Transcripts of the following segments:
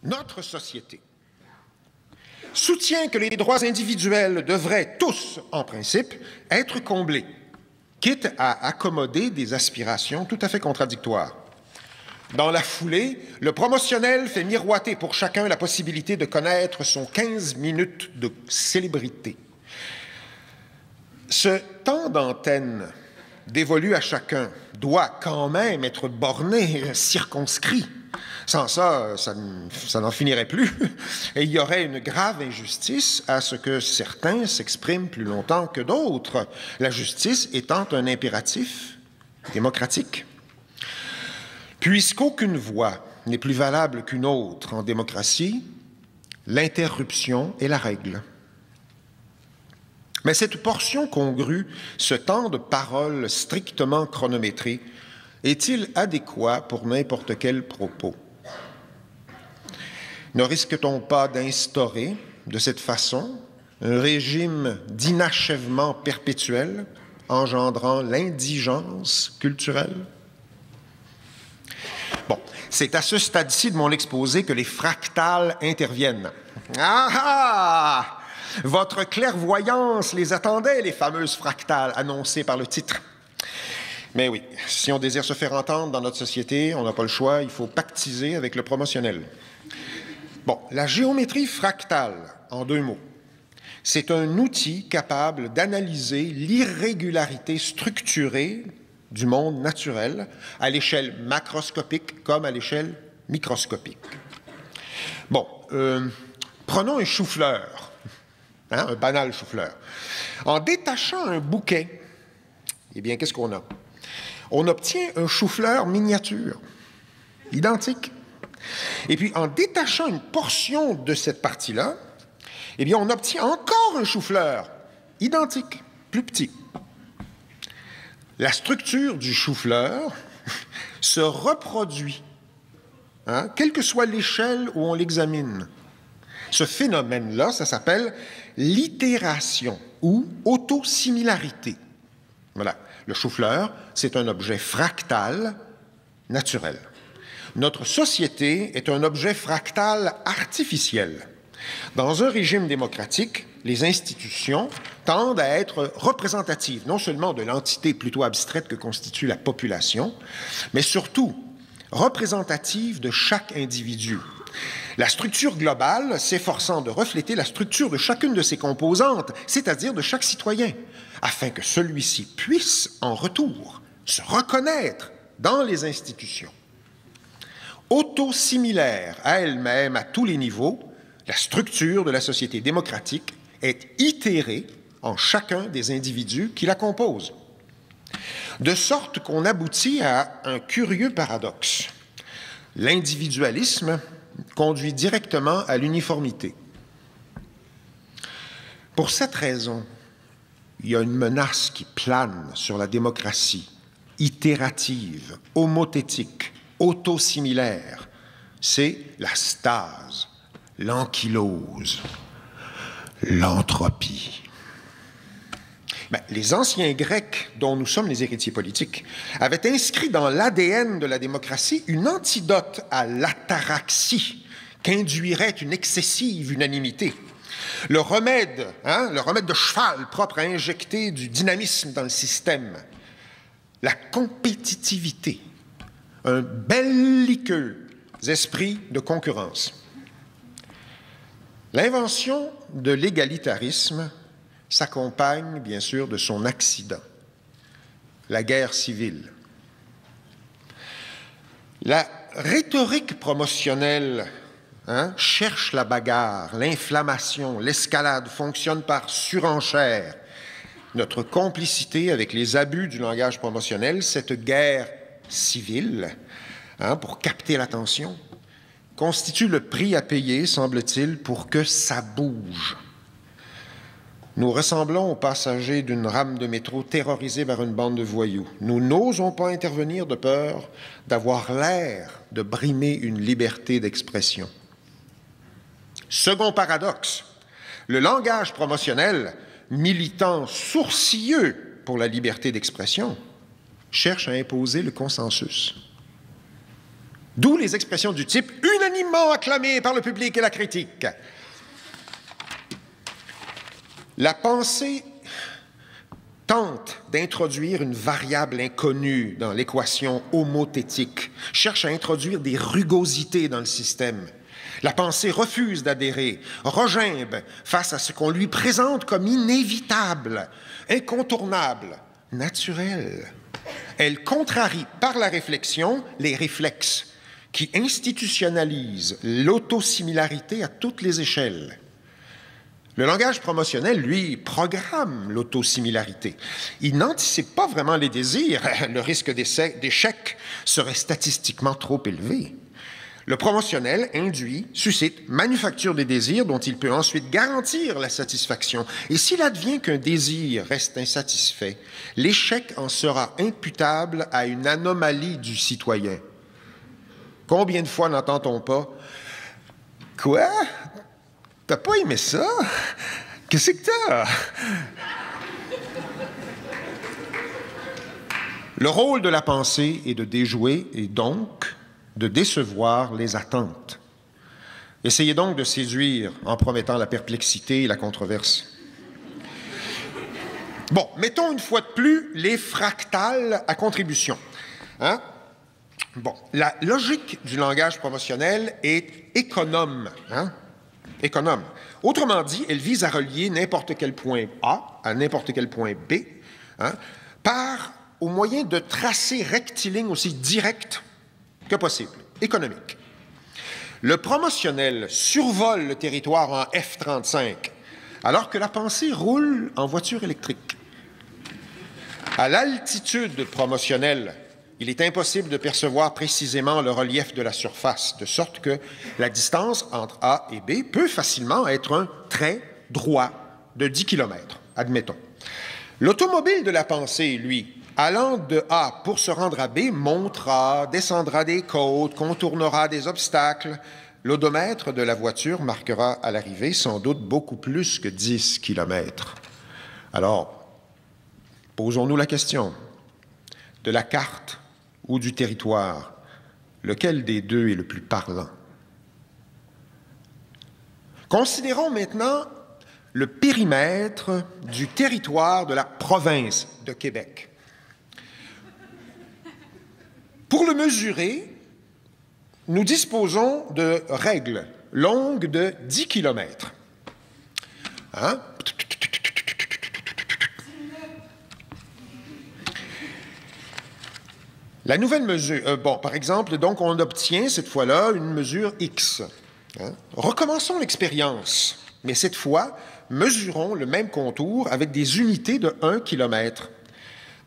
notre société soutient que les droits individuels devraient tous, en principe, être comblés, quitte à accommoder des aspirations tout à fait contradictoires. Dans la foulée, le promotionnel fait miroiter pour chacun la possibilité de connaître son 15 minutes de célébrité. Ce temps d'antenne dévolu à chacun doit quand même être borné, circonscrit. Sans ça, ça n'en finirait plus. Et il y aurait une grave injustice à ce que certains s'expriment plus longtemps que d'autres, la justice étant un impératif démocratique. Puisqu'aucune voix n'est plus valable qu'une autre en démocratie, l'interruption est la règle. Mais cette portion congrue, ce temps de parole strictement chronométré, est-il adéquat pour n'importe quel propos? Ne risque-t-on pas d'instaurer, de cette façon, un régime d'inachèvement perpétuel, engendrant l'indigence culturelle? Bon, c'est à ce stade-ci de mon exposé que les fractales interviennent. Ah ah! Votre clairvoyance les attendait, les fameuses fractales annoncées par le titre. Mais oui, si on désire se faire entendre dans notre société, on n'a pas le choix, il faut pactiser avec le promotionnel. Bon, la géométrie fractale, en 2 mots, c'est un outil capable d'analyser l'irrégularité structurée du monde naturel à l'échelle macroscopique comme à l'échelle microscopique. Bon, prenons un chou-fleur, un banal chou-fleur. En détachant un bouquet, eh bien, qu'est-ce qu'on a? On obtient un chou-fleur miniature, identique. Et puis, en détachant une portion de cette partie-là, eh bien, on obtient encore un chou-fleur identique, plus petit. La structure du chou-fleur se reproduit, quelle que soit l'échelle où on l'examine. Ce phénomène-là, ça s'appelle l'itération ou autosimilarité. Voilà. Le chou-fleur, c'est un objet fractal naturel. Notre société est un objet fractal artificiel. Dans un régime démocratique, les institutions tendent à être représentatives, non seulement de l'entité plutôt abstraite que constitue la population, mais surtout représentatives de chaque individu. La structure globale s'efforçant de refléter la structure de chacune de ses composantes, c'est-à-dire de chaque citoyen, afin que celui-ci puisse, en retour, se reconnaître dans les institutions. Autosimilaire à elle-même à tous les niveaux, la structure de la société démocratique est itérée en chacun des individus qui la composent. De sorte qu'on aboutit à un curieux paradoxe. L'individualisme conduit directement à l'uniformité. Pour cette raison, il y a une menace qui plane sur la démocratie, itérative, homothétique, autosimilaire. C'est la stase, l'ankylose, l'entropie. Les anciens Grecs, dont nous sommes les héritiers politiques, avaient inscrit dans l'ADN de la démocratie une antidote à l'ataraxie qu'induirait une excessive unanimité. Le remède de cheval propre à injecter du dynamisme dans le système, la compétitivité, un belliqueux esprit de concurrence. L'invention de l'égalitarisme s'accompagne, bien sûr, de son accident, la guerre civile. La rhétorique promotionnelle cherche la bagarre, l'inflammation, l'escalade, fonctionne par surenchère. Notre complicité avec les abus du langage promotionnel, cette guerre civile, pour capter l'attention, constitue le prix à payer, semble-t-il, pour que ça bouge. Nous ressemblons aux passagers d'une rame de métro terrorisés par une bande de voyous. Nous n'osons pas intervenir de peur d'avoir l'air de brimer une liberté d'expression. Second paradoxe, le langage promotionnel, militant sourcilleux pour la liberté d'expression, cherche à imposer le consensus. D'où les expressions du type « unanimement acclamées par le public et la critique ». La pensée tente d'introduire une variable inconnue dans l'équation homothétique, cherche à introduire des rugosités dans le système. La pensée refuse d'adhérer, regimbe face à ce qu'on lui présente comme inévitable, incontournable, naturel. Elle contrarie par la réflexion les réflexes qui institutionnalisent l'autosimilarité à toutes les échelles. Le langage promotionnel, lui, programme l'autosimilarité. Il n'anticipe pas vraiment les désirs. Le risque d'échec serait statistiquement trop élevé. Le promotionnel induit, suscite, manufacture des désirs dont il peut ensuite garantir la satisfaction. Et s'il advient qu'un désir reste insatisfait, l'échec en sera imputable à une anomalie du citoyen. Combien de fois n'entend-on pas « Quoi? T'as pas aimé ça? Qu'est-ce que t'as? » Le rôle de la pensée est de déjouer et donc de décevoir les attentes. Essayez donc de séduire en promettant la perplexité et la controverse. Bon, mettons une fois de plus les fractales à contribution. Hein? Bon, la logique du langage promotionnel est économe. Hein? Économe. Autrement dit, elle vise à relier n'importe quel point A à n'importe quel point B, hein, au moyen de tracés rectilignes aussi directs que possible, économique. Le promotionnel survole le territoire en F-35, alors que la pensée roule en voiture électrique. À l'altitude promotionnelle, il est impossible de percevoir précisément le relief de la surface, de sorte que la distance entre A et B peut facilement être un trait droit de 10 km, admettons. L'automobile de la pensée, lui, allant de A pour se rendre à B, montera, descendra des côtes, contournera des obstacles. L'odomètre de la voiture marquera à l'arrivée sans doute beaucoup plus que 10 km. Alors, posons-nous la question de la carte ou du territoire, lequel des deux est le plus parlant? Considérons maintenant le périmètre du territoire de la province de Québec. Pour le mesurer, nous disposons de règles longues de 10 km. Hein? La nouvelle mesure, par exemple, donc on obtient cette fois-là une mesure X. Hein? Recommençons l'expérience, mais cette fois, mesurons le même contour avec des unités de 1 km.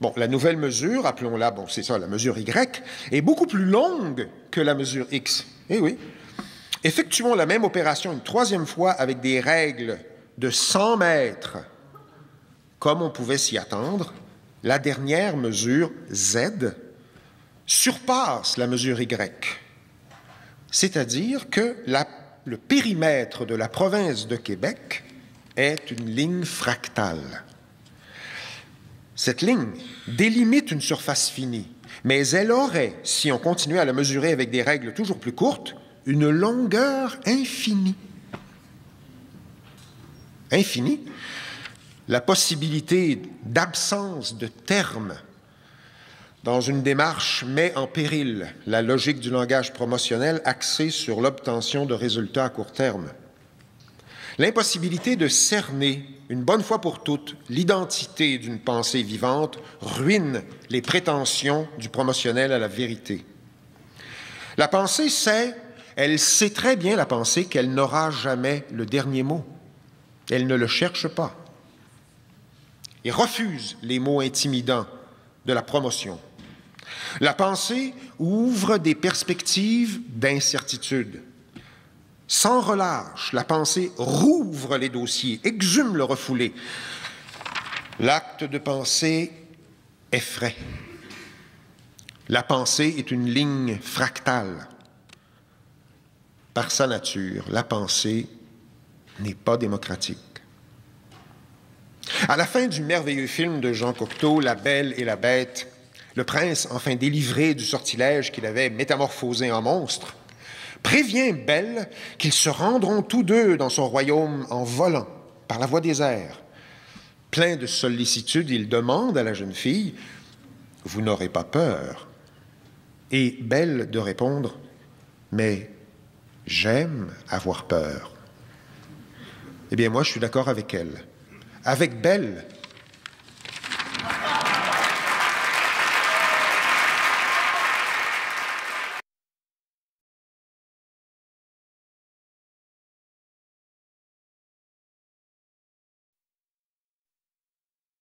Bon, la nouvelle mesure, appelons-la, c'est ça, la mesure Y, est beaucoup plus longue que la mesure X. Eh oui. Effectuons la même opération une troisième fois avec des règles de 100 mètres. Comme on pouvait s'y attendre, la dernière mesure Z surpasse la mesure Y. C'est-à-dire que le périmètre de la province de Québec est une ligne fractale. Cette ligne délimite une surface finie, mais elle aurait, si on continuait à la mesurer avec des règles toujours plus courtes, une longueur infinie. Infinie? La possibilité d'absence de terme dans une démarche met en péril la logique du langage promotionnel axée sur l'obtention de résultats à court terme. L'impossibilité de cerner, une bonne fois pour toutes, l'identité d'une pensée vivante ruine les prétentions du promotionnel à la vérité. La pensée sait, elle sait très bien, la pensée, qu'elle n'aura jamais le dernier mot. Elle ne le cherche pas. Et refuse les mots intimidants de la promotion. La pensée ouvre des perspectives d'incertitude. Sans relâche, la pensée rouvre les dossiers, exhume le refoulé. L'acte de penser effraie. La pensée est une ligne fractale. Par sa nature, la pensée n'est pas démocratique. À la fin du merveilleux film de Jean Cocteau, La Belle et la Bête, Le prince, enfin délivré du sortilège qu'il avait métamorphosé en monstre, prévient Belle qu'ils se rendront tous deux dans son royaume en volant, par la voie des airs. Plein de sollicitude, il demande à la jeune fille « Vous n'aurez pas peur ?» Et Belle de répondre « Mais j'aime avoir peur. » Eh bien, moi, je suis d'accord avec elle. Avec Belle,